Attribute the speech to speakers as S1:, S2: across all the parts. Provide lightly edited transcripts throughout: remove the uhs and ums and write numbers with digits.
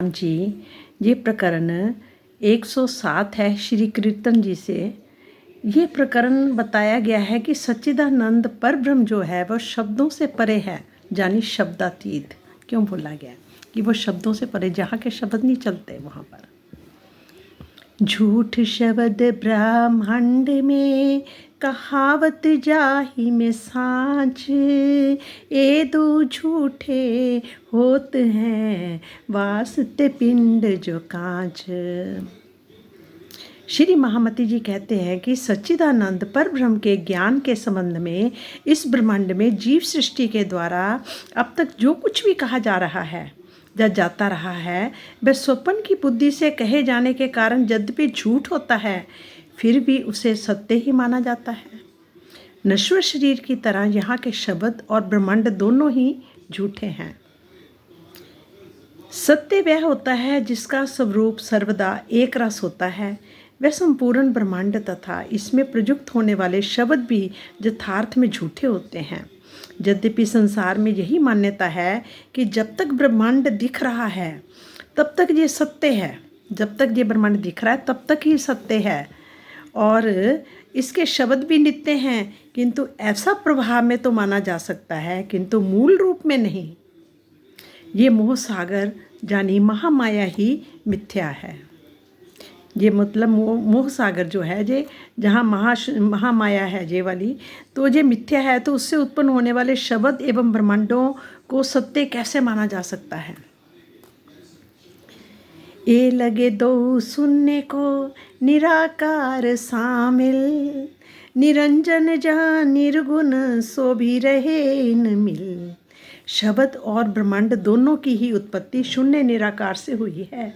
S1: जी, ये प्रकरण 107 है श्री कीर्तन जी से। ये प्रकरण बताया गया है कि सच्चिदानंद परब्रह्म जो है वह शब्दों से परे है, यानी शब्दातीत। क्यों बोला गया कि वो शब्दों से परे, जहाँ के शब्द नहीं चलते वहाँ पर। झूठ शब्द ब्रह्मांड में, कहावत जाहि में सांच, ए दो झूठे होत हैं, वास्ते पिंड जो कांच। श्री महामती जी कहते हैं कि सच्चिदानंद परब्रह्म के ज्ञान के संबंध में इस ब्रह्मांड में जीव सृष्टि के द्वारा अब तक जो कुछ भी कहा जा रहा है या जाता रहा है, वह स्वप्न की बुद्धि से कहे जाने के कारण यद्यपि झूठ होता है, फिर भी उसे सत्य ही माना जाता है। नश्वर शरीर की तरह यहाँ के शब्द और ब्रह्मांड दोनों ही झूठे हैं। सत्य वह होता है जिसका स्वरूप सर्वदा एक रस होता है। वह संपूर्ण ब्रह्मांड तथा इसमें प्रयुक्त होने वाले शब्द भी यथार्थ में झूठे होते हैं। यद्यपि संसार में यही मान्यता है कि जब तक ब्रह्मांड दिख रहा है तब तक ये सत्य है, जब तक ये ब्रह्मांड दिख रहा है तब तक ही सत्य है, और इसके शब्द भी नित्य हैं, किंतु ऐसा प्रभाव में तो माना जा सकता है किंतु मूल रूप में नहीं। ये मोह सागर यानी महामाया ही मिथ्या है। ये मतलब मोह सागर जो है जे जहाँ महामाया है ये वाली, तो ये मिथ्या है, तो उससे उत्पन्न होने वाले शब्द एवं ब्रह्मांडों को सत्य कैसे माना जा सकता है। ए लगे दो सुनने को निराकार शामिल, निरंजन जहाँ निर्गुण सो भी रहे न मिल। शब्द और ब्रह्मांड दोनों की ही उत्पत्ति शून्य निराकार से हुई है।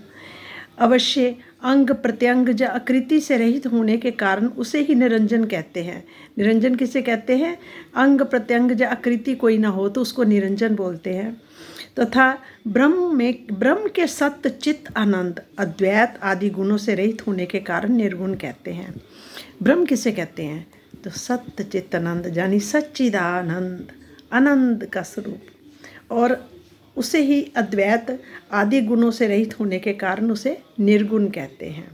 S1: अवश्य अंग प्रत्यंग या आकृति से रहित होने के कारण उसे ही निरंजन कहते हैं। निरंजन किसे कहते हैं? अंग प्रत्यंग या आकृति कोई ना हो तो उसको निरंजन बोलते हैं। तथा ब्रह्म के सत्य चित्त आनंद अद्वैत आदि गुणों से रहित होने के कारण निर्गुण कहते हैं। ब्रह्म किसे कहते हैं? तो सत्य चित्त आनंद यानी सच्चिदानंद, आनंद का स्वरूप, और उसे ही अद्वैत आदि गुणों से रहित होने के कारण उसे निर्गुण कहते हैं।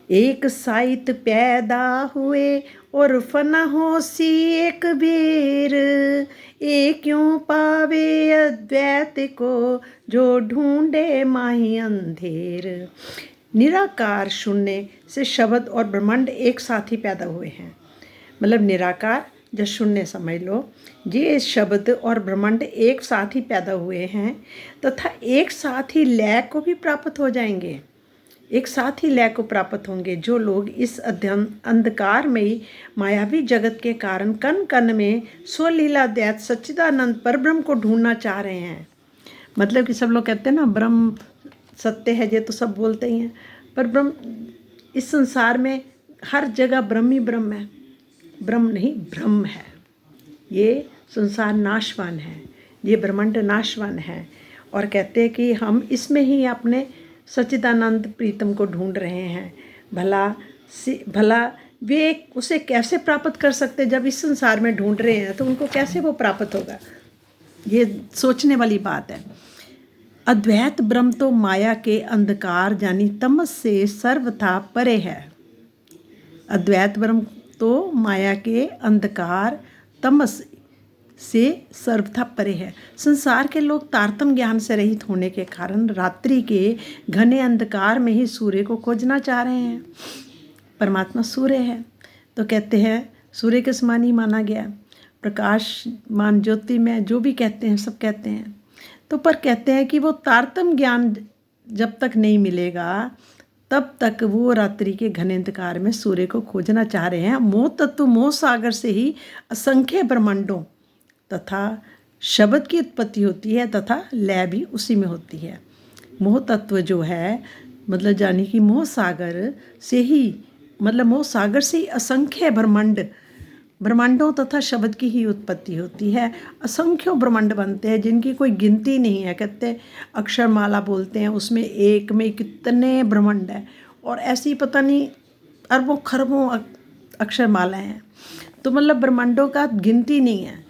S1: एक साइत पैदा हुए और फना हो सी एक बेर, ए क्यों पावे अद्वैत को जो ढूंढे माही अंधेर। निराकार शून्य से शब्द और ब्रह्मांड एक साथ ही पैदा हुए हैं। मतलब निराकार या शून्य समझ लो, ये शब्द और ब्रह्मांड एक साथ ही पैदा हुए हैं तथा एक साथ ही लय को भी प्राप्त हो जाएंगे, एक साथ ही लय को प्राप्त होंगे। जो लोग इस अंधकार में मायावी जगत के कारण कण कण में स्वलीलाद्वैत सच्चिदानंद परब्रह्म को ढूंढना चाह रहे हैं। मतलब कि सब लोग कहते हैं ना ब्रह्म सत्य है, ये तो सब बोलते ही हैं, पर ब्रह्म इस संसार में हर जगह ब्रह्म ही ब्रह्म है, ब्रह्म नहीं ब्रह्म है। ये संसार नाशवान है, ये ब्रह्मांड नाशवान है, और कहते हैं कि हम इसमें ही अपने सच्चिदानंद प्रीतम को ढूंढ रहे हैं। भला वे उसे कैसे प्राप्त कर सकते? जब इस संसार में ढूंढ रहे हैं तो उनको कैसे वो प्राप्त होगा? ये सोचने वाली बात है। अद्वैत ब्रह्म तो माया के अंधकार यानी तमस से सर्वथा परे है। अद्वैत ब्रह्म तो माया के अंधकार तमस से सर्वथा परे है। संसार के लोग तारतम ज्ञान से रहित होने के कारण रात्रि के घने अंधकार में ही सूर्य को खोजना चाह रहे हैं। परमात्मा सूर्य है तो कहते हैं सूर्य के समान ही माना गया, प्रकाशमान ज्योति में जो भी कहते हैं सब कहते हैं। तो पर कहते हैं कि वो तारतम ज्ञान जब तक नहीं मिलेगा तब तक वो रात्रि के घने अंधकार में सूर्य को खोजना चाह रहे हैं। मोह तत्व मोह सागर से ही असंख्य ब्रह्मांडों तथा शब्द की उत्पत्ति होती है तथा लय भी उसी में होती है। मोह तत्व जो है मतलब यानी कि मोह सागर से ही, मतलब मोह सागर से ही असंख्य ब्रह्मांडों तथा शब्द की ही उत्पत्ति होती है। असंख्यों ब्रह्मांड बनते हैं जिनकी कोई गिनती नहीं है। कहते अक्षरमाला बोलते हैं, उसमें एक में कितने ब्रह्मांड हैं, और ऐसी पता नहीं अरबों खरबों अक्षरमालाएँ हैं। तो मतलब ब्रह्मांडों का गिनती नहीं है।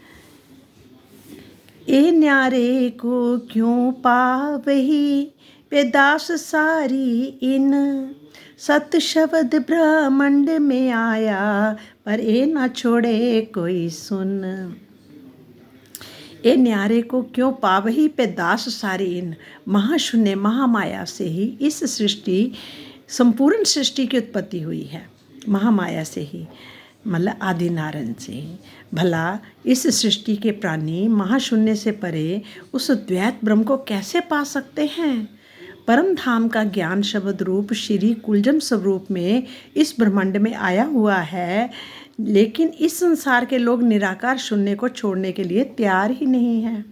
S1: ए न्यारे को क्यों पावही पेदास सारी इन, सत शब्द ब्रह्मांड में आया पर ए ना छोड़े कोई सुन। ए न्यारे को क्यों पावही पे दास सारी इन, महाशून्य महामाया से ही इस सृष्टि, संपूर्ण सृष्टि की उत्पत्ति हुई है। महामाया से ही मतलब आदि नारायण से ही। भला इस सृष्टि के प्राणी महाशून्य से परे उस द्वैत ब्रह्म को कैसे पा सकते हैं? परम धाम का ज्ञान शब्द रूप श्री कुलजम स्वरूप में इस ब्रह्मांड में आया हुआ है, लेकिन इस संसार के लोग निराकार शून्य को छोड़ने के लिए तैयार ही नहीं है।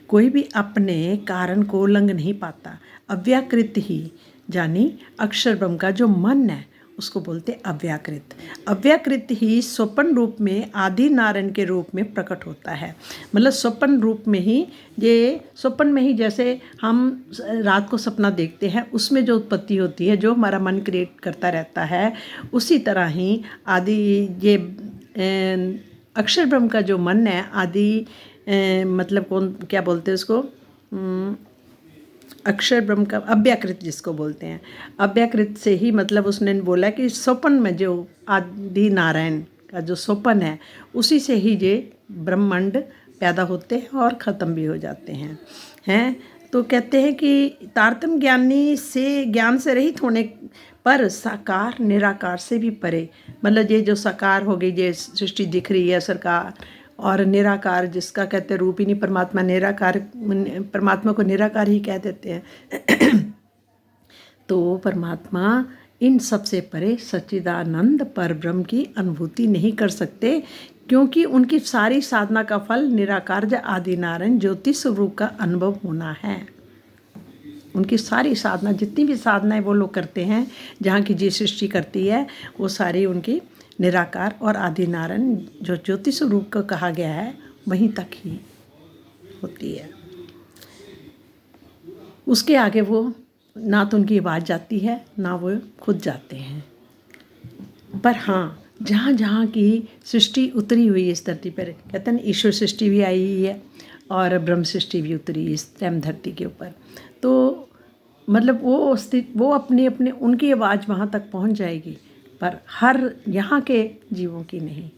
S1: कोई भी अपने कारण को उल्लंघ नहीं पाता। अव्याकृत ही यानी अक्षर ब्रह्म का जो मन है उसको बोलते अव्याकृत। अव्याकृत ही स्वप्न रूप में आदि नारायण के रूप में प्रकट होता है। मतलब स्वप्न रूप में ही, ये स्वप्न में ही जैसे हम रात को सपना देखते हैं उसमें जो उत्पत्ति होती है, जो हमारा मन क्रिएट करता रहता है, उसी तरह ही आदि ये अक्षर ब्रह्म का जो मन है आदि मतलब कौन क्या बोलते हैं उसको, अक्षर ब्रह्म का अव्याकृत जिसको बोलते हैं, अव्याकृत से ही मतलब उसने बोला कि स्वप्न में जो आदि नारायण का जो स्वप्न है उसी से ही ये ब्रह्मांड पैदा होते हैं और ख़त्म भी हो जाते हैं। तो कहते हैं कि तारतम्य ज्ञान से रहित होने पर साकार निराकार से भी परे, मतलब ये जो साकार हो गई, ये सृष्टि दिख रही है सरकार, और निराकार जिसका कहते हैं रूप ही नहीं परमात्मा, निराकार परमात्मा को निराकार ही कह देते हैं। तो परमात्मा इन सब से परे सच्चिदानंद परब्रह्म की अनुभूति नहीं कर सकते, क्योंकि उनकी सारी साधना का फल निराकार आदि नारायण ज्योति स्वरूप का अनुभव होना है। उनकी सारी साधना, जितनी भी साधनाएं वो लोग करते हैं, जहाँ की जी सृष्टि करती है, वो सारी उनकी निराकार और आदि नारायण जो ज्योति स्वरूप को कहा गया है वहीं तक ही होती है। उसके आगे वो ना तो उनकी आवाज़ जाती है ना वो खुद जाते हैं। पर हाँ, जहाँ जहाँ की सृष्टि उतरी हुई इस धरती पर, कहते हैं ईश्वर सृष्टि भी आई हुई है और ब्रह्म सृष्टि भी उतरी इस टाइम धरती के ऊपर, तो मतलब वो अपने अपने उनकी आवाज़ वहाँ तक पहुँच जाएगी, पर हर यहाँ के जीवों की नहीं।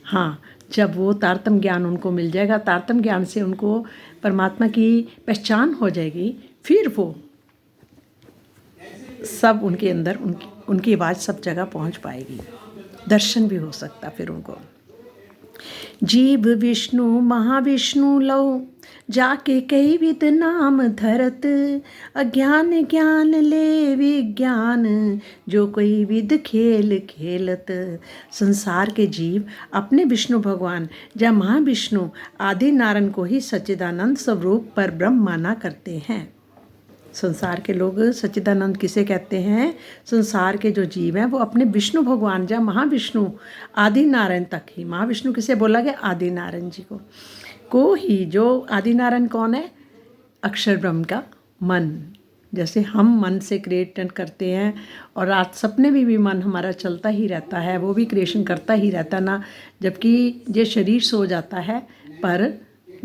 S1: हाँ, जब वो तारतम्य ज्ञान उनको मिल जाएगा, तारतम्य ज्ञान से उनको परमात्मा की पहचान हो जाएगी, फिर वो सब उनके अंदर उनकी आवाज़ सब जगह पहुँच पाएगी, दर्शन भी हो सकता फिर उनको। जीव विष्णु महाविष्णु लौ जाके कई विध नाम धरत, अज्ञान ज्ञान ले विज्ञान जो कोई विध खेल खेलत। संसार के जीव अपने विष्णु भगवान या महाविष्णु आदि नारायण को ही सच्चिदानंद स्वरूप पर ब्रह्म माना करते हैं। संसार के लोग सच्चिदानंद किसे कहते हैं? संसार के जो जीव हैं वो अपने विष्णु भगवान या महाविष्णु आदि नारायण तक ही, महाविष्णु किसे बोला गया? आदि नारायण जी को ही। जो आदि नारायण कौन है? अक्षर ब्रह्म का मन। जैसे हम मन से क्रिएट करते हैं और रात सपने में भी मन हमारा चलता ही रहता है, वो भी क्रिएशन करता ही रहता ना, जबकि ये शरीर सो जाता है, पर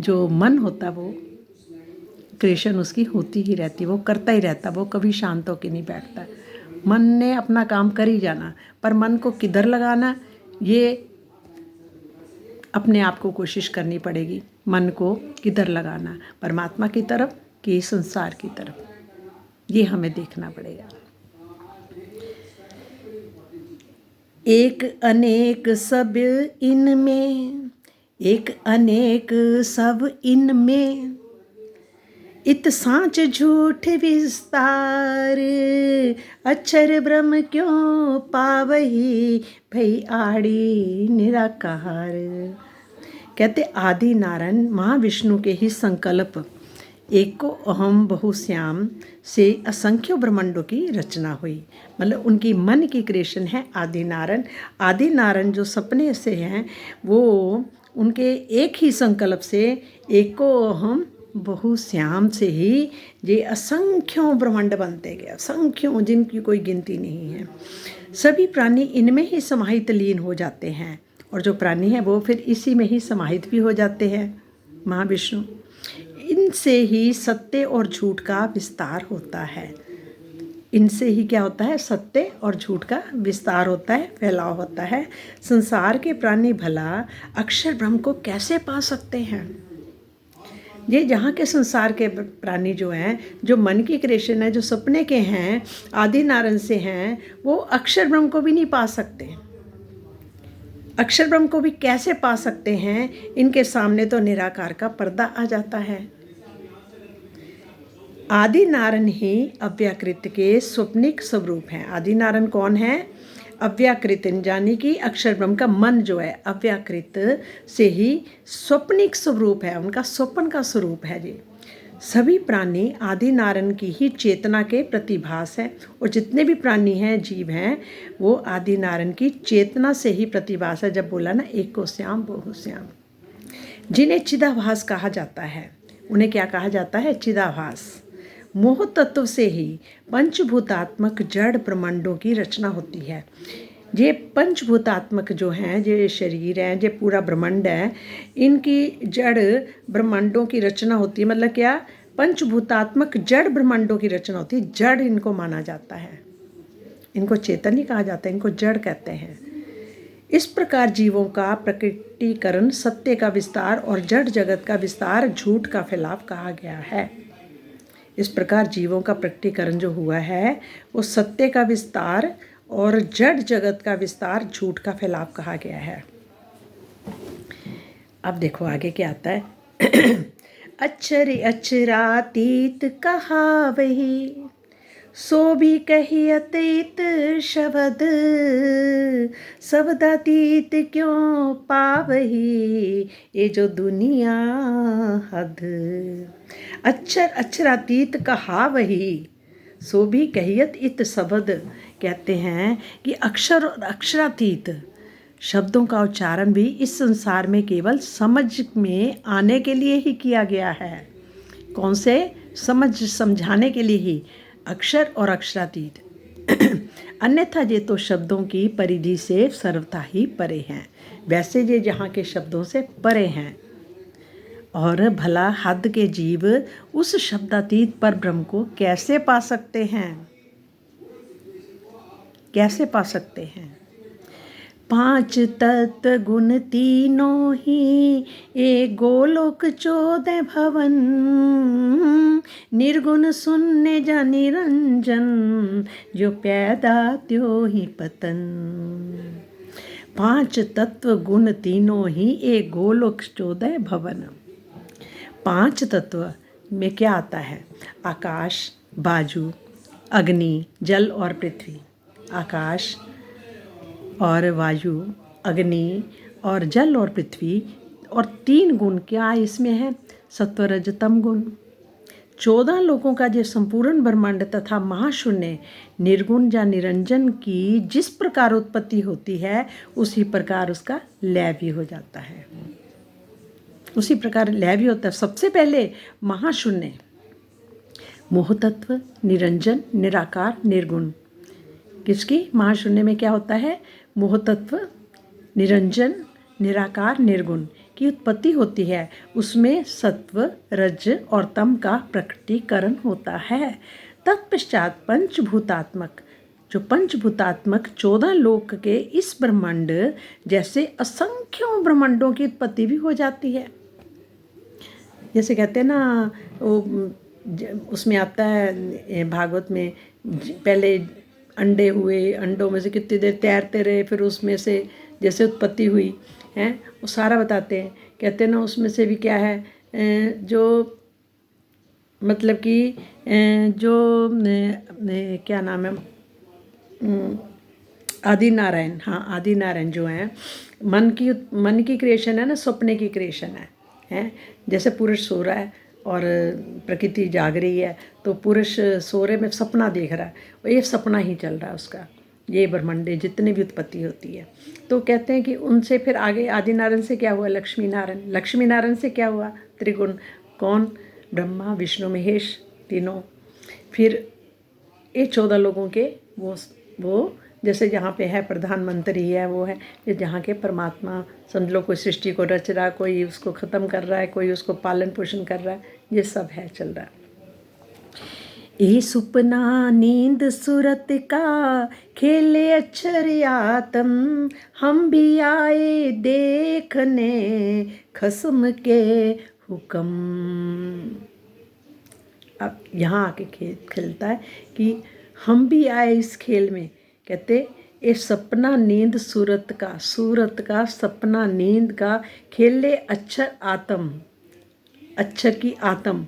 S1: जो मन होता है वो क्रिएशन उसकी होती ही रहती, वो करता ही रहता, वो कभी शांत होकर नहीं बैठता। मन ने अपना काम कर ही जाना, पर मन को किधर लगाना ये अपने आप को कोशिश करनी पड़ेगी। मन को किधर लगाना, परमात्मा की तरफ कि संसार की तरफ, ये हमें देखना पड़ेगा। एक अनेक सब इनमें, एक अनेक सब इनमें, इत सांच झूठ विस्तार, अक्षर ब्रह्म क्यों पावही भई आड़ी निराकार। कहते आदि नारायण महाविष्णु के ही संकल्प एको अहम बहुश्याम से असंख्य ब्रह्मांडों की रचना हुई। मतलब उनकी मन की क्रिएशन है आदि नारायण। आदि नारायण जो सपने से हैं वो उनके एक ही संकल्प से एको अहम बहुश्याम से ही ये असंख्यों ब्रह्मांड बनते गए, असंख्यों जिनकी कोई गिनती नहीं है। सभी प्राणी इनमें ही समाहित लीन हो जाते हैं और जो प्राणी हैं वो फिर इसी में ही समाहित भी हो जाते हैं। महाविष्णु, इनसे ही सत्य और झूठ का विस्तार होता है। इनसे ही क्या होता है? सत्य और झूठ का विस्तार होता है, फैलाव होता है। संसार के प्राणी भला अक्षर ब्रह्म को कैसे पा सकते हैं? ये जहाँ के संसार के प्राणी जो हैं, जो मन की क्रिएशन है, जो सपने के हैं, आदि नारायण से हैं, वो अक्षर ब्रह्म को भी नहीं पा सकते। अक्षर ब्रह्म को भी कैसे पा सकते हैं? इनके सामने तो निराकार का पर्दा आ जाता है। आदि नारायण ही अव्याकृत के स्वप्निक स्वरूप हैं। आदि नारायण कौन है? अव्याकृत, यानी कि अक्षर ब्रह्म का मन जो है अव्याकृत से ही स्वप्निक स्वरूप है, उनका स्वप्न का स्वरूप है। जी सभी प्राणी आदि नारायण की ही चेतना के प्रतिभास है, और जितने भी प्राणी हैं, जीव हैं, वो आदि नारायण की चेतना से ही प्रतिभास है। जब बोला ना एक को श्याम बहु श्याम, जिन्हें चिदाभास कहा जाता है, उन्हें क्या कहा जाता है? चिदाभास। मोह तत्व से ही पंचभूतात्मक जड़ ब्रह्मांडों की रचना होती है। ये पंचभूतात्मक जो हैं, ये शरीर हैं, ये पूरा ब्रह्मांड है, इनकी जड़ ब्रह्मांडों की रचना होती है। मतलब क्या? पंचभूतात्मक जड़ ब्रह्मांडों की रचना होती है। जड़ इनको माना जाता है, इनको चेतन नहीं कहा जाता, इनको जड़ कहते हैं। इस प्रकार जीवों का प्रकटीकरण, सत्य का विस्तार और जड़ जगत का विस्तार, झूठ का फैलाव कहा गया है। इस प्रकार जीवों का प्रकटीकरण जो हुआ है, वो सत्य का विस्तार और जड़ जगत का विस्तार, झूठ का फैलाव कहा गया है। अब देखो आगे क्या आता है। अक्षर अक्षरातीत कहा वही, सो भी कही अतीत शब्द, शब्दातीत क्यों पावही, ये जो दुनिया हद। अक्षर अक्षरातीत कहा वही, सो भी कहियत इत शब्द। कहते हैं कि अक्षर और अक्षरातीत शब्दों का उच्चारण भी इस संसार में केवल समझ में आने के लिए ही किया गया है। कौन से? समझाने के लिए ही अक्षर और अक्षरातीत। अन्यथा ये तो शब्दों की परिधि से सर्वथा ही परे हैं। वैसे ये जहाँ के शब्दों से परे हैं, और भला हद के जीव उस शब्दातीत पर ब्रह्म को कैसे पा सकते हैं? कैसे पा सकते हैं? पांच तत्व गुण तीनों ही, एक गोलोक 14 भवन, निर्गुण शून्य जा निरंजन, जो पैदा त्यो ही पतन। पांच तत्व गुण तीनों ही, एक गोलोक 14 भवन। पांच तत्व में क्या आता है? आकाश, वायु, अग्नि, जल और पृथ्वी। आकाश और वायु, अग्नि और जल और पृथ्वी, और 3 गुण क्या इसमें है? सत्व रज तम गुण। 14 लोगों का जो संपूर्ण ब्रह्मांड तथा महाशून्य निर्गुण या निरंजन की जिस प्रकार उत्पत्ति होती है, उसी प्रकार उसका लय भी हो जाता है। उसी प्रकार लय भी होता है। सबसे पहले महाशून्य, मोह तत्व, निरंजन, निराकार, निर्गुण। किसकी? महाशून्य में क्या होता है? मोह तत्व, निरंजन, निराकार, निर्गुण की उत्पत्ति होती है। उसमें सत्व, रज और तम का प्रकटीकरण होता है। तत्पश्चात पंचभूतात्मक, जो पंचभूतात्मक 14 लोक के इस ब्रह्मांड जैसे असंख्यों ब्रह्मांडों की उत्पत्ति भी हो जाती है। जैसे कहते हैं ना, उसमें आता है भागवत में, पहले अंडे हुए, अंडों में से कितनी देर तैरते रहे, फिर उसमें से जैसे उत्पत्ति हुई है, वो सारा बताते हैं। कहते हैं ना, उसमें से भी क्या है, जो मतलब कि जो क्या नाम है, आदि नारायण। हाँ, आदि नारायण जो हैं, मन की क्रिएशन है ना, सपने की क्रिएशन है। जैसे पुरुष सो रहा है और प्रकृति जाग रही है, तो पुरुष सोरे में सपना देख रहा है, और ये सपना ही चल रहा है उसका। ये ब्रह्मांडे जितने भी उत्पत्ति होती है, तो कहते हैं कि उनसे फिर आगे आदि नारायण से क्या हुआ? लक्ष्मी नारायण। लक्ष्मी नारायण से क्या हुआ? त्रिगुण। कौन? ब्रह्मा, विष्णु, महेश, तीनों। फिर ये 14 लोगों के वो जैसे जहाँ पे है प्रधानमंत्री है, वो है, ये जहाँ के परमात्मा, समझ लो कोई सृष्टि को रच रहा है, कोई उसको ख़त्म कर रहा है, कोई उसको पालन पोषण कर रहा है, ये सब है चल रहा है। ये सुपना नींद सूरत का खेले अक्षर आत्म, हम भी आए देखने खस्म के हुक्म। अब यहाँ आके खेलता है कि हम भी आए इस खेल में। कहते ये सपना नींद सूरत का सपना नींद का खेले अक्षर आत्म, अक्षर की आत्म,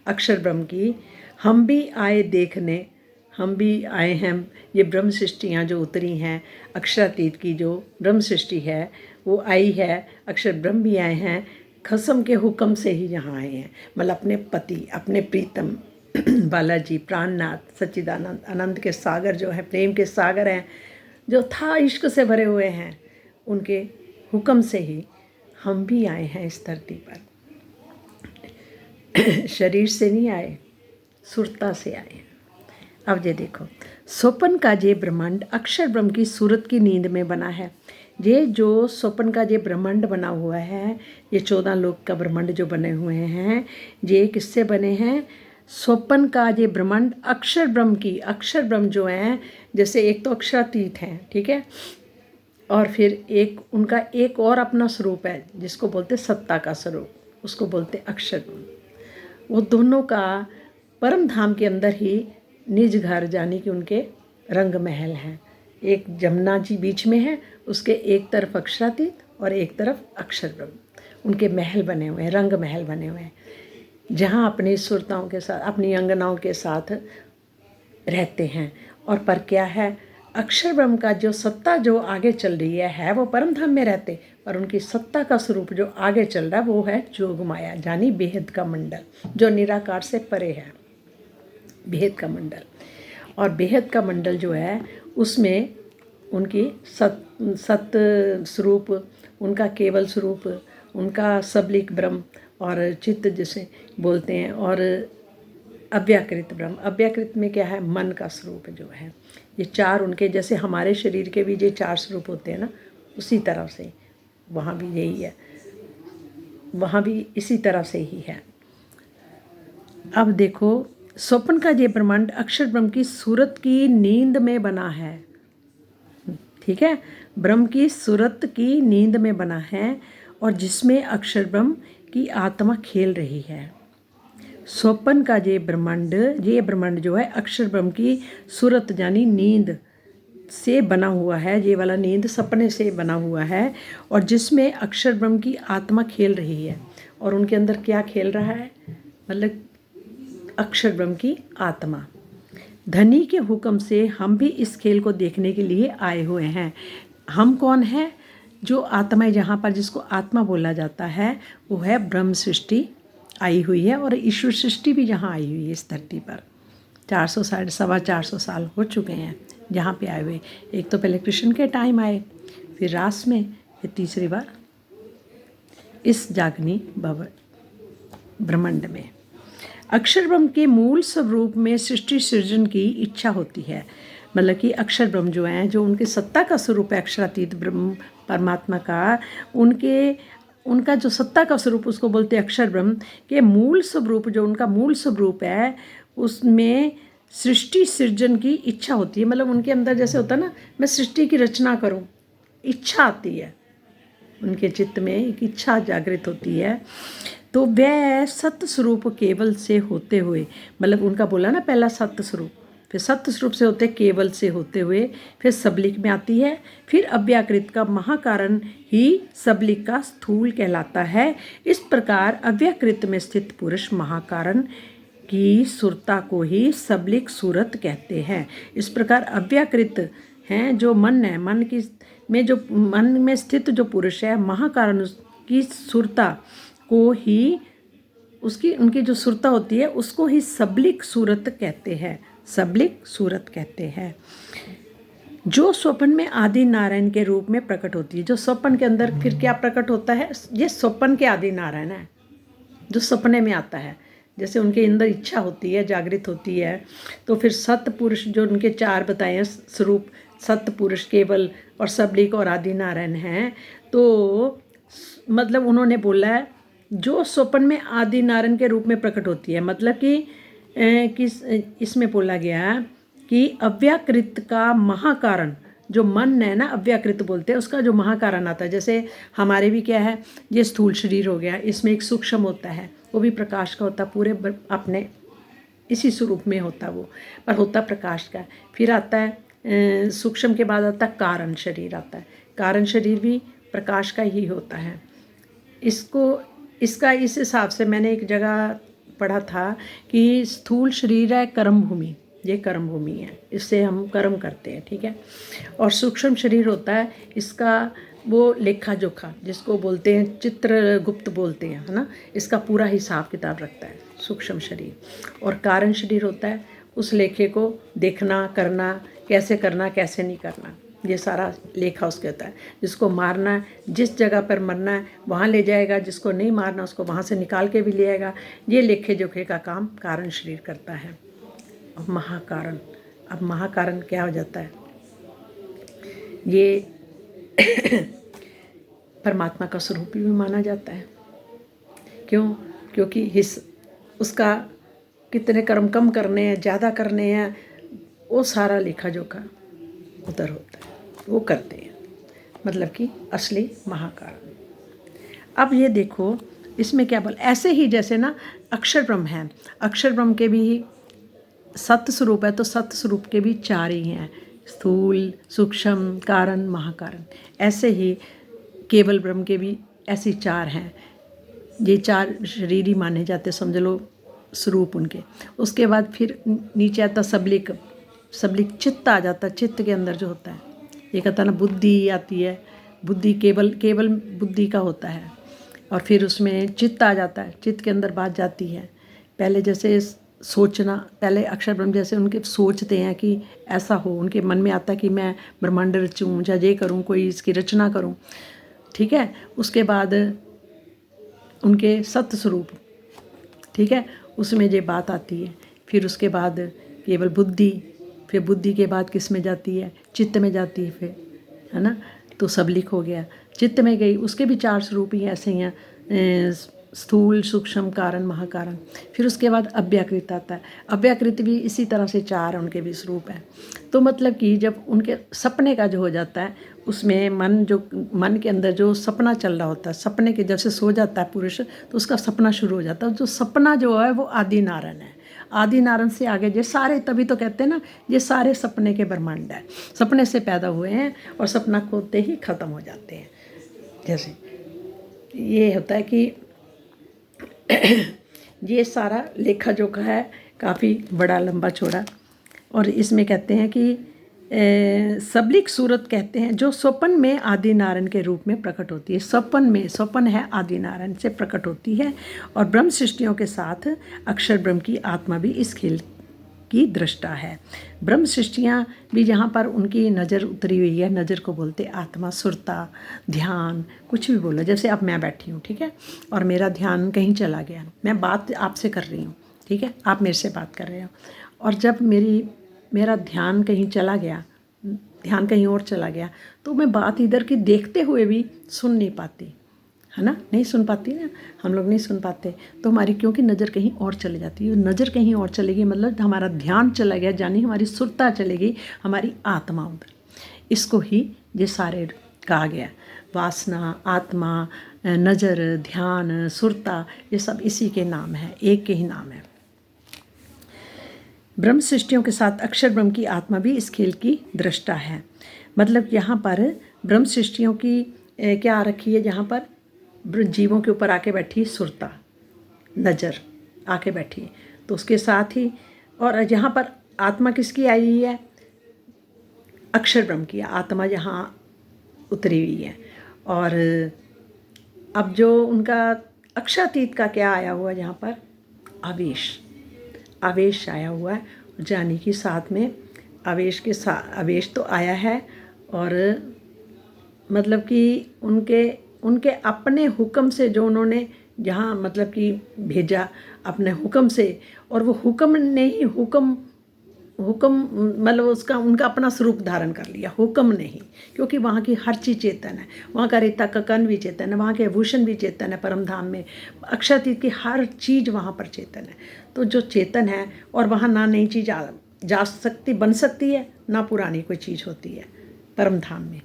S1: अक्षर ब्रह्म की, हम भी आए देखने, हम भी आए हैं। ये ब्रह्म सृष्टियाँ जो उतरी हैं, अक्षरातीत की जो ब्रह्म सृष्टि है वो आई है, अक्षर ब्रह्म भी आए हैं, खसम के हुक्म से ही यहाँ आए हैं। मतलब अपने पति, अपने प्रीतम बालाजी, प्राणनाथ, सच्चिदानंद, आनंद के सागर जो है, प्रेम के सागर हैं, जो था इश्क से भरे हुए हैं, उनके हुक्म से ही हम भी आए हैं इस धरती पर। शरीर से नहीं आए, सुरता से आए। अब ये देखो, स्वप्न का ये ब्रह्मांड अक्षर ब्रह्म की सूरत की नींद में बना है। ये जो स्वप्न का ये ब्रह्मांड बना हुआ है, ये 14 लोक का ब्रह्मांड जो बने हुए हैं, ये किससे बने हैं? स्वप्न का ये ब्रह्मांड अक्षर ब्रह्म की, अक्षर ब्रह्म जो है, जैसे एक तो अक्षरातीत हैं, ठीक है, और फिर एक उनका एक और अपना स्वरूप है जिसको बोलते सत्ता का स्वरूप, उसको बोलते अक्षर ब्रह्म। वो दोनों का परम धाम के अंदर ही निज घर, जाने कि उनके रंग महल हैं। एक जमुना जी बीच में है, उसके एक तरफ अक्षरातीत और एक तरफ अक्षर ब्रह्म, उनके महल बने हुए हैं, रंग महल बने हुए हैं, जहाँ अपनी सुरताओं के साथ, अपनी अंगनाओं के साथ रहते हैं। और पर क्या है, अक्षर ब्रह्म का जो सत्ता जो आगे चल रही है वो परम धाम में रहते, पर उनकी सत्ता का स्वरूप जो आगे चल रहा है वो है जोग माया, यानी बेहद का मंडल, जो निराकार से परे है, बेहद का मंडल। और बेहद का मंडल जो है उसमें उनकी सत स्वरूप, उनका केवल स्वरूप, उनका सबलिक ब्रह्म और चित्त जिसे बोलते हैं, और अव्याकृत ब्रह्म। अव्याकृत में क्या है? मन का स्वरूप जो है। ये चार उनके, जैसे हमारे शरीर के भी ये 4 स्वरूप होते हैं ना, उसी तरह से वहाँ भी यही है, वहाँ भी इसी तरह से ही है। अब देखो, स्वप्न का ये ब्रह्मांड अक्षर ब्रह्म की सूरत की नींद में बना है, ठीक है, ब्रह्म की सूरत की नींद में बना है, और जिसमें अक्षर ब्रह्म की आत्मा खेल रही है। स्वप्न का ये ब्रह्मांड जो है अक्षर ब्रह्म की सूरत यानी नींद से बना हुआ है, ये वाला नींद सपने से बना हुआ है, और जिसमें अक्षर ब्रह्म की आत्मा खेल रही है। और उनके अंदर क्या खेल रहा है? मतलब अक्षर ब्रह्म की आत्मा। धनी के हुक्म से हम भी इस खेल को देखने के लिए आए हुए हैं। हम कौन है? जो आत्माएं, जहाँ पर जिसको आत्मा बोला जाता है, वो है ब्रह्म सृष्टि आई हुई है, और ईश्वर सृष्टि भी यहाँ आई हुई है इस धरती पर। 400 साल हो चुके हैं जहाँ पे आए हुए। एक तो पहले कृष्ण के टाइम आए, फिर रास में, फिर तीसरी बार इस जागनी ब्रह्मांड में। अक्षर ब्रह्म के मूल स्वरूप में सृष्टि सृजन की इच्छा होती है। मतलब कि अक्षर ब्रह्म जो हैं, जो उनके सत्ता का स्वरूप है, अक्षरातीत ब्रह्म परमात्मा का, उनका जो सत्ता का स्वरूप, उसको बोलते हैं अक्षर ब्रह्म के मूल स्वरूप, जो उनका मूल स्वरूप है, उसमें सृष्टि सृजन की इच्छा होती है। मतलब उनके अंदर जैसे होता है ना, मैं सृष्टि की रचना करूं, इच्छा आती है, उनके चित्त में एक इच्छा जागृत होती है। तो वह सत्य स्वरूप केवल से होते हुए, मतलब उनका बोला ना पहला सत्य स्वरूप, फिर सत्य स्वरूप से होते केवल से होते हुए, फिर सबलिक में आती है, फिर अव्याकृत का महाकारण ही सबलिक का स्थूल कहलाता है। इस प्रकार अव्याकृत में स्थित पुरुष महाकारण की सुरता को ही सबलिक सूरत कहते हैं। इस प्रकार अव्याकृत हैं जो मन है, मन में स्थित जो पुरुष है, महाकारण की सुरता को ही, उनकी जो सुरता होती है उसको ही सबलिक सूरत कहते हैं, सबलिक सूरत कहते हैं। जो स्वप्न में आदि नारायण के रूप में प्रकट होती है। जो स्वप्न के अंदर फिर क्या प्रकट होता है? ये स्वप्न के आदि नारायण है, जो सपने में आता है। जैसे उनके अंदर इच्छा होती है, जागृत होती है, तो फिर सतपुरुष जो उनके 4 बताए हैं स्वरूप, सतपुरुष, केवल और सबलिक और आदि नारायण हैं। तो मतलब उन्होंने बोला है जो स्वप्न में आदि नारायण के रूप में प्रकट होती है, मतलब कि इसमें बोला गया कि अव्याकृत का महाकारण, जो मन है ना, अव्याकृत बोलते हैं, उसका जो महाकारण आता है। जैसे हमारे भी क्या है, ये स्थूल शरीर हो गया, इसमें एक सूक्ष्म होता है, वो भी प्रकाश का होता है, पूरे अपने इसी स्वरूप में होता वो, पर होता प्रकाश का। फिर आता है सूक्ष्म के बाद आता है कारण शरीर आता है। कारण शरीर भी प्रकाश का ही होता है। इसका इस हिसाब से मैंने एक जगह पढ़ा था कि स्थूल शरीर है कर्म भूमि, ये कर्म भूमि है, इससे हम कर्म करते हैं, ठीक है। और सूक्ष्म शरीर होता है इसका वो लेखा जोखा, जिसको बोलते हैं चित्रगुप्त बोलते हैं, है ना, इसका पूरा हिसाब किताब रखता है सूक्ष्म शरीर। और कारण शरीर होता है उस लेखे को देखना, करना, कैसे नहीं करना, ये सारा लेखा उसके होता है। जिसको मारना है, जिस जगह पर मरना है वहाँ ले जाएगा, जिसको नहीं मारना उसको वहाँ से निकाल के भी ले आएगा। ये लेखे जोखे का काम कारण शरीर करता है। और महाकारण, अब महाकारण क्या हो जाता है, ये परमात्मा का स्वरूप भी माना जाता है। क्यों? क्योंकि उसका कितने कर्म कम करने हैं, ज़्यादा करने हैं, वो सारा लेखा जोखा उधर होता है, वो करते हैं, मतलब कि असली महाकारण। अब ये देखो इसमें क्या बोल, ऐसे ही जैसे ना अक्षर ब्रह्म है, अक्षर ब्रह्म के भी सत्य स्वरूप है, तो सत्य स्वरूप के भी 4 ही हैं, स्थूल, सूक्ष्म, कारण, महाकारण। ऐसे ही केवल ब्रह्म के भी ऐसे 4 हैं, ये 4 शरीर ही माने जाते, समझ लो स्वरूप उनके। उसके बाद फिर नीचे आता सबलिक, सबलिक चित्त आ जाता है, चित्त के अंदर जो होता है, ये कहता ना बुद्धि आती है, बुद्धि केवल बुद्धि का होता है। और फिर उसमें चित्त आ जाता है, चित्त के अंदर बात जाती है। पहले जैसे सोचना, पहले अक्षर ब्रह्म जैसे उनके सोचते हैं कि ऐसा हो, उनके मन में आता है कि मैं ब्रह्मांड रचूँ या ये करूँ, कोई इसकी रचना करूँ, ठीक है। उसके बाद उनके सत्य स्वरूप, ठीक है, उसमें ये बात आती है। फिर उसके बाद केवल बुद्धि, फिर बुद्धि के बाद किस में जाती है, चित्त में जाती है, फिर, है ना, तो सबलिक हो गया, चित्त में गई। उसके भी 4 स्वरूप ही ऐसे हैं, स्थूल, सूक्ष्म, कारण, महाकारण। फिर उसके बाद अव्याकृत आता है, अव्याकृत भी इसी तरह से 4 उनके भी स्वरूप हैं। तो मतलब कि जब उनके सपने का जो हो जाता है, उसमें मन के अंदर जो सपना चल रहा होता है, सपने के जब से सो जाता है पुरुष, तो उसका सपना शुरू हो जाता है। जो सपना जो है वो आदि नारायण है, आदि नारायण से आगे ये सारे, तभी तो कहते हैं ना ये सारे सपने के ब्रह्मांड है, सपने से पैदा हुए हैं और सपना खोते ही ख़त्म हो जाते हैं। जैसे ये होता है कि ये सारा लेखा जोखा है, काफ़ी बड़ा लंबा चौड़ा। और इसमें कहते हैं कि सबलिक सूरत कहते हैं जो स्वप्न में आदि नारायण के रूप में प्रकट होती है। स्वप्न है आदि नारायण से प्रकट होती है। और ब्रह्म सृष्टियों के साथ अक्षर ब्रह्म की आत्मा भी इस खेल की दृष्टा है। ब्रह्म सृष्टियाँ भी जहाँ पर उनकी नज़र उतरी हुई है, नज़र को बोलते आत्मा, सुरता, ध्यान, कुछ भी बोलो। जैसे अब मैं बैठी हूँ, ठीक है, और मेरा ध्यान कहीं चला गया, मैं बात आपसे कर रही हूँ, ठीक है, आप मेरे से बात कर रहे हो, और जब मेरा ध्यान कहीं चला गया, ध्यान कहीं और चला गया, तो मैं बात इधर की देखते हुए भी सुन नहीं पाती, है ना, नहीं सुन पाती ना, हम लोग नहीं सुन पाते। तो हमारी क्योंकि नज़र कहीं और चली जाती है, नज़र कहीं और चलेगी मतलब हमारा ध्यान चला गया, यानी हमारी सुरता चलेगी, हमारी आत्मा उधर। इसको ही ये सारे कहा गया, वासना, आत्मा, नज़र, ध्यान, सुरता, ये सब इसी के नाम है, एक के ही नाम है। ब्रह्म सृष्टियों के साथ अक्षर ब्रह्म की आत्मा भी इस खेल की दृष्टा है। मतलब यहाँ पर ब्रह्म सृष्टियों की क्या आ रखी है, जहाँ पर जीवों के ऊपर आके बैठी सुरता, नज़र आके बैठी, तो उसके साथ ही, और यहाँ पर आत्मा किसकी आई हुई है, अक्षर ब्रह्म की आत्मा यहाँ उतरी हुई है। और अब जो उनका अक्षातीत का क्या आया हुआ, यहाँ पर आवेश आया हुआ है, जानी कि साथ में आवेश तो आया है। और मतलब कि उनके अपने हुक्म से जो उन्होंने जहाँ मतलब कि भेजा अपने हुक्म से, और वो हुक्म ने ही हुक्म मतलब उसका उनका अपना स्वरूप धारण कर लिया, हुक्म नहीं, क्योंकि वहाँ की हर चीज़ चेतन है। वहाँ का रेता का कण भी चेतन है, वहाँ के आभूषण भी चेतन है। परम धाम में अक्षातीत की हर चीज़ वहाँ पर चेतन है। तो जो चेतन है, और वहाँ ना नई चीज़ जा सकती बन सकती है, ना पुरानी कोई चीज़ होती है परम धाम में।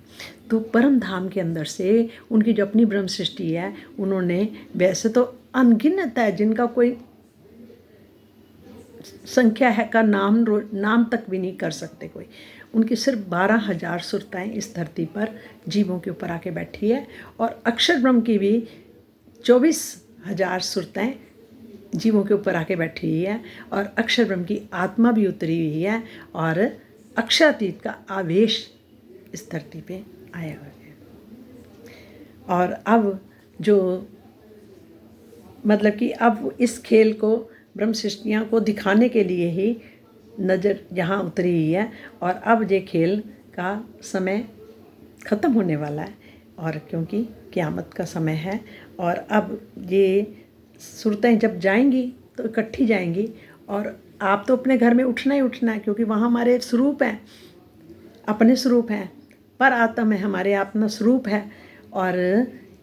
S1: तो परम धाम के अंदर से उनकी जो अपनी ब्रह्म सृष्टि है, उन्होंने वैसे तो अनगिनत है, जिनका कोई संख्या है का नाम तक भी नहीं कर सकते कोई। उनकी सिर्फ 12,000 सुरताएँ इस धरती पर जीवों के ऊपर आके बैठी है, और अक्षर ब्रह्म की भी 24,000 सुरताएँ जीवों के ऊपर आके बैठी हुई है, और अक्षर ब्रह्म की आत्मा भी उतरी हुई है, और अक्षरातीत का आवेश इस धरती पे आया हुआ है। और अब जो मतलब कि अब इस खेल को ब्रह्म सृष्टियाँ को दिखाने के लिए ही नज़र यहाँ उतरी हुई है, और अब ये खेल का समय ख़त्म होने वाला है, और क्योंकि क़यामत का समय है, और अब ये सूरतें जब जाएंगी तो इकट्ठी जाएंगी, और आप तो अपने घर में उठना ही उठना है, क्योंकि वहाँ हमारे स्वरूप हैं, अपने स्वरूप हैं, पर आत्मा है, हमारे आत्मा स्वरूप है। और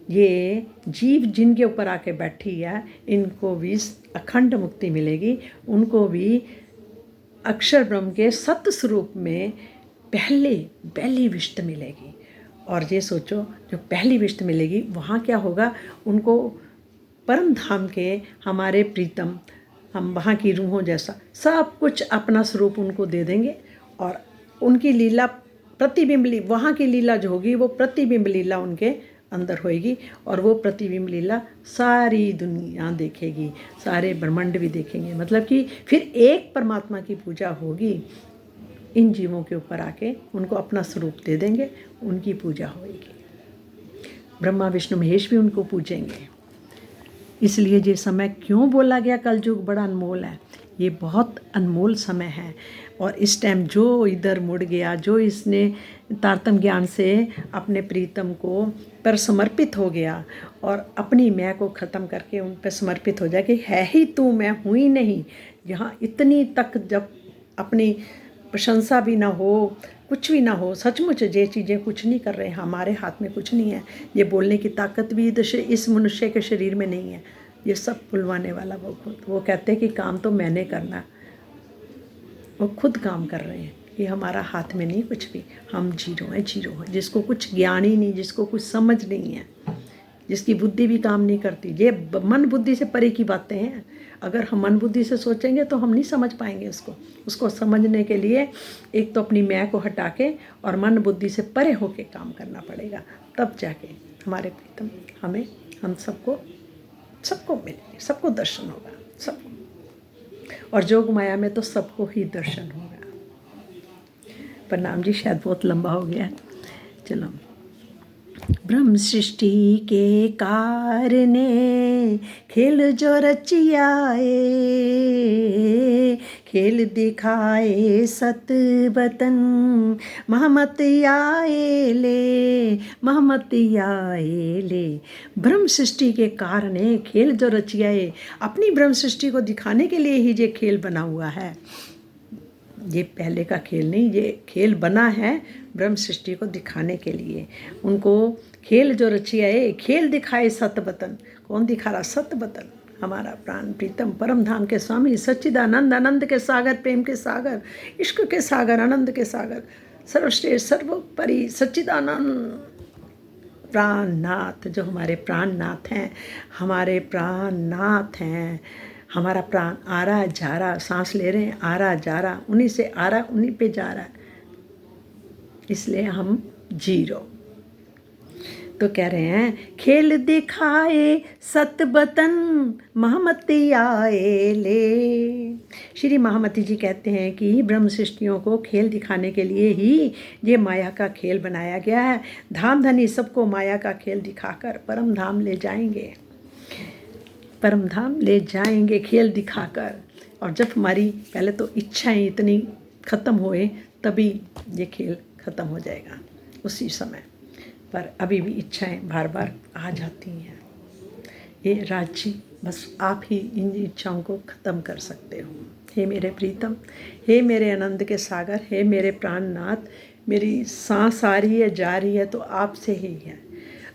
S1: ये जीव जिनके ऊपर आके बैठी है, इनको भी अखंड मुक्ति मिलेगी, उनको भी अक्षर ब्रह्म के सत्य स्वरूप में पहली विष्ट मिलेगी। और ये सोचो, जो पहली विष्ट मिलेगी वहाँ क्या होगा, उनको परम धाम के हमारे प्रीतम, हम वहाँ की रूहों जैसा सब कुछ अपना स्वरूप उनको दे देंगे, और उनकी लीला प्रतिबिंब वहाँ की लीला जो होगी वो प्रतिबिंब लीला उनके अंदर होएगी, और वो प्रतिबिंब लीला सारी दुनिया देखेगी, सारे ब्रह्मांड भी देखेंगे। मतलब कि फिर एक परमात्मा की पूजा होगी, इन जीवों के ऊपर आके उनको अपना स्वरूप दे देंगे, उनकी पूजा होएगी। ब्रह्मा विष्णु महेश भी उनको पूजेंगे। इसलिए ये समय क्यों बोला गया कलयुग बड़ा अनमोल है, ये बहुत अनमोल समय है। और इस टाइम जो इधर मुड़ गया, जो इसने तारतम ज्ञान से अपने प्रीतम को पर समर्पित हो गया, और अपनी मैं को ख़त्म करके उन पर समर्पित हो जाए कि है ही तू, मैं हूँ ही नहीं। यहाँ इतनी तक जब अपनी प्रशंसा भी ना हो, कुछ भी ना हो, सचमुच ये चीज़ें कुछ नहीं कर रहे, हमारे हाथ में कुछ नहीं है। ये बोलने की ताकत भी इस मनुष्य के शरीर में नहीं है, ये सब बुलवाने वाला वो खुद। वो कहते हैं कि काम तो मैंने करना, वो खुद काम कर रहे हैं, ये हमारा हाथ में नहीं कुछ भी। हम जीरो हैं, जिसको कुछ ज्ञान ही नहीं, जिसको कुछ समझ नहीं है, जिसकी बुद्धि भी काम नहीं करती। ये मन बुद्धि से परे की बातें हैं। अगर हम मन बुद्धि से सोचेंगे तो हम नहीं समझ पाएंगे उसको समझने के लिए एक तो अपनी मैं को हटा के और मन बुद्धि से परे होके काम करना पड़ेगा, तब जाके हमारे प्रीतम हमें हम सबको मिलेंगे, सबको दर्शन होगा, सबको। और जोग माया में तो सबको ही दर्शन होगा। प्रणाम जी, शायद बहुत लंबा हो गया। चलो। ब्रह्म सृष्टि के कारणे खेल जो रचियाए, खेल दिखाए सत बतन महमत आए ले। ब्रह्म सृष्टि के कारणे खेल जो रचियाए, अपनी ब्रह्म सृष्टि को दिखाने के लिए ही ये खेल बना हुआ है। ये पहले का खेल नहीं, ये खेल बना है ब्रह्म सृष्टि को दिखाने के लिए। उनको खेल जो रचियाए, खेल दिखाए सतबतन। कौन दिखा रहा? सतबतन, हमारा प्राण प्रीतम परम धाम के स्वामी सच्चिदानंद, आनंद के सागर, प्रेम के सागर, इश्क के सागर, आनंद के सागर, सर्वश्रेष्ठ सर्वोपरि सच्चिदानंद प्राणनाथ, जो हमारे प्राणनाथ हैं, हमारे प्राणनाथ हैं। हमारा प्राण आ रहा है, जा रहा, सांस ले रहे हैं, आ रहा जा रहा, उन्हीं से आ रहा, उन्हीं पे जा रहा है, इसलिए हम जीरो। तो कह रहे हैं खेल दिखाए सतबतन महामती आए ले। श्री महामती जी कहते हैं कि ब्रह्म सृष्टियों को खेल दिखाने के लिए ही ये माया का खेल बनाया गया है। धाम धनी सबको माया का खेल दिखाकर परम धाम ले जाएंगे, परम धाम ले जाएंगे खेल दिखाकर। और जब हमारी पहले तो इच्छाएं इतनी ख़त्म होए तभी ये खेल ख़त्म हो जाएगा उसी समय, पर अभी भी इच्छाएं बार बार आ जाती हैं। ये राज जी, बस आप ही इन इच्छाओं को ख़त्म कर सकते हो। हे मेरे प्रीतम, हे मेरे आनंद के सागर, हे मेरे प्राणनाथ, मेरी सांस आ रही है जा रही है तो आपसे ही है।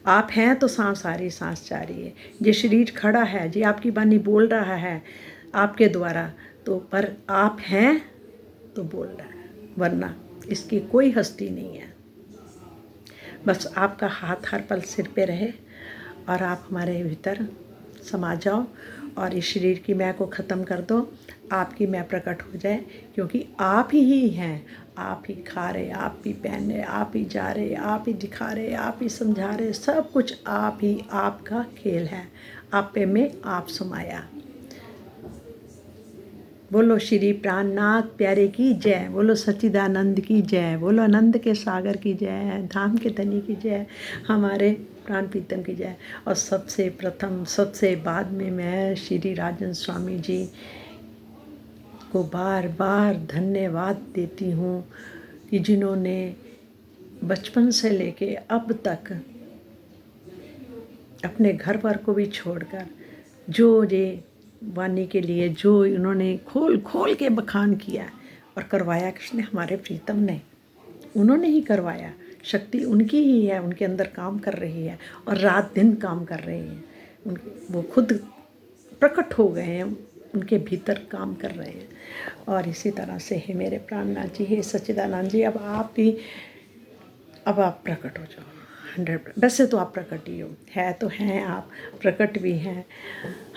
S1: आप हैं तो सांस आ रही सांस जा रही है। ये शरीर खड़ा है जी, आपकी वाणी बोल रहा है आपके द्वारा, तो पर आप हैं तो बोल रहा है, वरना इसकी कोई हस्ती नहीं है। बस आपका हाथ हर पल सिर पे रहे और आप हमारे भीतर समा जाओ और इस शरीर की मैं को ख़त्म कर दो, आपकी मैं प्रकट हो जाए, क्योंकि आप ही हैं। आप ही खा रहे, आप ही पहन रहे, आप ही जा रहे, आप ही दिखा रहे, आप ही समझा रहे, सब कुछ आप ही, आपका खेल है। आप पे में आप समाया। बोलो श्री प्राणनाथ प्यारे की जय, बोलो सच्चिदानंद की जय, बोलो आनंद के सागर की जय, धाम के धनी की जय, हमारे प्राण प्रीतम की जय। और सबसे प्रथम सबसे बाद में मैं श्री राजन स्वामी जी को बार बार धन्यवाद देती हूँ कि जिन्होंने बचपन से लेके अब तक अपने घर पर को भी छोड़कर जो ये वाणी के लिए जो इन्होंने खोल खोल के बखान किया और करवाया, किसने? हमारे प्रीतम ने। उन्होंने ही करवाया। शक्ति उनकी ही है, उनके अंदर काम कर रही है और रात दिन काम कर रहे हैं। वो खुद प्रकट हो गए हैं, उनके भीतर काम कर रहे हैं। और इसी तरह से है मेरे प्राणनाथ जी, हे सच्चिदानंद जी, अब आप प्रकट हो जाओ 100। वैसे तो आप प्रकट ही हो, है तो हैं, आप प्रकट भी हैं,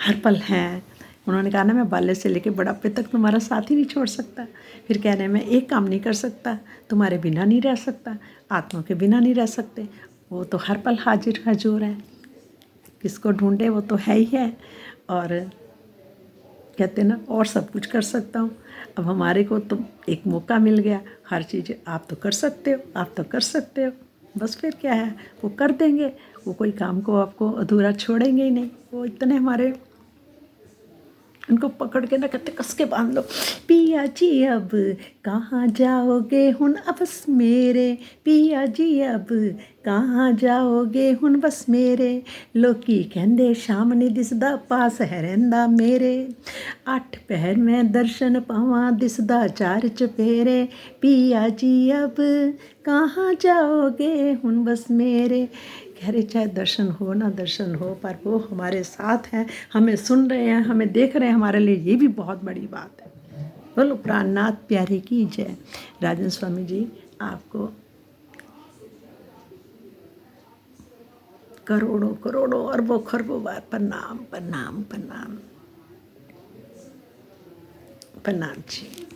S1: हर पल हैं। उन्होंने कहा ना, मैं बाल्य से लेके बुढ़ापे तक तुम्हारा साथ ही नहीं छोड़ सकता। फिर कह रहे हैं मैं एक काम नहीं कर सकता, तुम्हारे बिना नहीं रह सकता, आत्मा के बिना नहीं रह सकते। वो तो हर पल हाजिर हजूर है, किसको ढूंढे वो तो है ही है। और कहते ना, और सब कुछ कर सकता हूँ। अब हमारे को तो एक मौका मिल गया, हर चीज़ आप तो कर सकते हो, आप तो कर सकते हो। बस फिर क्या है, वो कर देंगे। वो कोई काम को आपको अधूरा छोड़ेंगे ही नहीं। वो इतने हमारे, उनको पकड़ के ना कहते कस के बांध लो। पिया जी अब कहाँ जाओगे हुन बस मेरे, पिया जी अब कहाँ जाओगे हुन बस मेरे, लोकी कहंदे शाम नहीं दिसदा पास है रहिंदा मेरे, 8 पहर में दर्शन पावां दिसदा 4 चपेरे, पिया जी अब कहाँ जाओगे हुन बस मेरे। कह रहे चाहे दर्शन हो ना दर्शन हो, पर वो हमारे साथ हैं, हमें सुन रहे हैं, हमें देख रहे हैं। हमारे लिए ये भी बहुत बड़ी बात है। बोलो प्राणनाथ प्यारे की जय। राजन स्वामी जी, आपको करोड़ों करोड़ों अरबों खरबों बार प्रणाम प्रणाम प्रणाम प्रणाम जी।